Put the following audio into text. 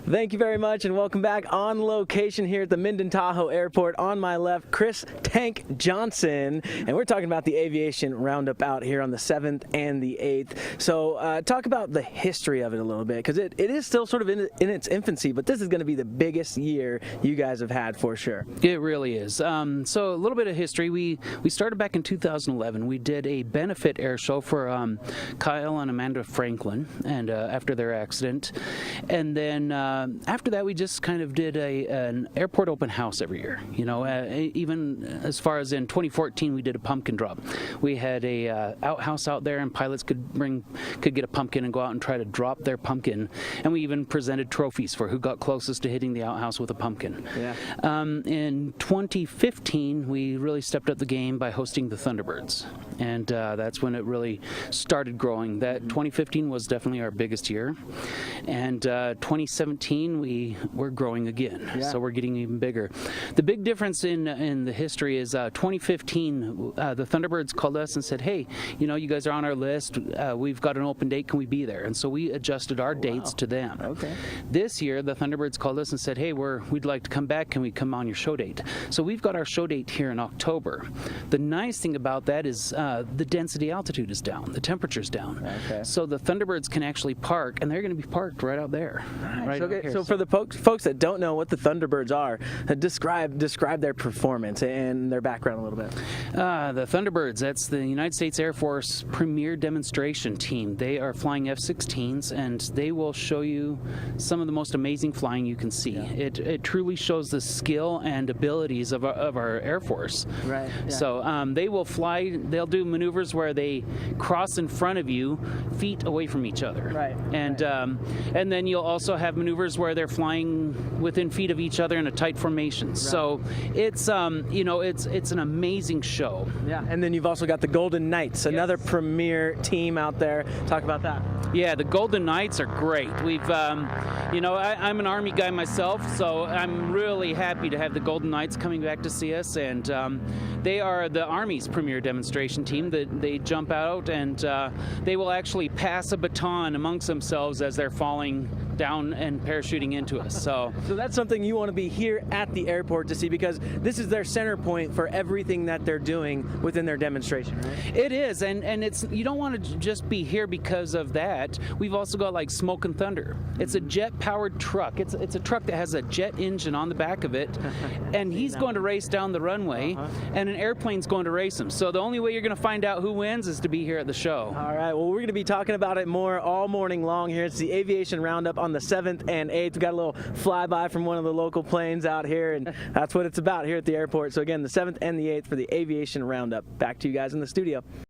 Thank you very much, and welcome back on location here at the Minden Tahoe Airport. On my left, Chris Tank Johnson, and we're talking about the Aviation Roundup out here on the 7th and the 8th. So talk about the history of it a little bit, because it is still sort of in its infancy, but this is going to be the biggest year you guys have had for sure. It really is. So a little bit of history. We started back in 2011. We did a benefit air show for Kyle and Amanda Franklin, and after their accident, and then after that we just kind of did an airport open house every year. You know, even as far as in 2014 we did a pumpkin drop. We had a outhouse out there, and pilots could get a pumpkin and go out and try to drop their pumpkin, and we even presented trophies for who got closest to hitting the outhouse with a pumpkin. Yeah. In 2015 we really stepped up the game by hosting the Thunderbirds, and that's when it really started growing. That 2015 was definitely our biggest year, and 2017 we're growing again. Yeah. So we're getting even bigger. The big difference in the history is 2015 the Thunderbirds called us and said, hey, you know, you guys are on our list, we've got an open date, can we be there? And so we adjusted our dates to them. Okay. This year the Thunderbirds called us and said, hey, we'd like to come back, can we come on your show date? So we've got our show date here in October. The nice thing about that is the density altitude is down, the temperature's down. Okay. So the Thunderbirds can actually park, and they're going to be parked right out there. Nice. Right Okay, out here. so for the folks that don't know what the Thunderbirds are, describe their performance and their background a little bit. The Thunderbirds, that's the United States Air Force premier demonstration team. They are flying F-16s, and they will show you some of the most amazing flying you can see. Yeah. It truly shows the skill and abilities of our Air Force. Right. Yeah. So they will fly, they'll do maneuvers where they cross in front of you, feet away from each other. Right. And then you'll also have maneuvers where they're flying within feet of each other in a tight formation. Right. So it's you know, it's an amazing show. Yeah. And then you've also got the Golden Knights, another premier team out there. Talk about that. Yeah, the Golden Knights are great. We've, you know, I'm an Army guy myself, so I'm really happy to have the Golden Knights coming back to see us, and they are the Army's premier demonstration team. That they jump out, and they will actually pass a baton amongst themselves as they're falling down and parachuting into us. So that's something you want to be here at the airport to see, because this is their center point for everything that they're doing within their demonstration, right? It is, and it's, you don't want to just be here because of that. We've also got like Smoke and Thunder. It's a jet-powered truck. It's a truck that has a jet engine on the back of it, and he's going to race down the runway, and an airplane's going to race him. So the only way you're going to find out who wins is to be here at the show. All right, well, we're going to be talking about it more all morning long here. It's the Aviation Roundup on the 7th and 8th. We've got a little flyby from one of the local planes out here, and that's what it's about here at the airport. So again, the 7th and the 8th for the Aviation Roundup. Back to you guys in the studio.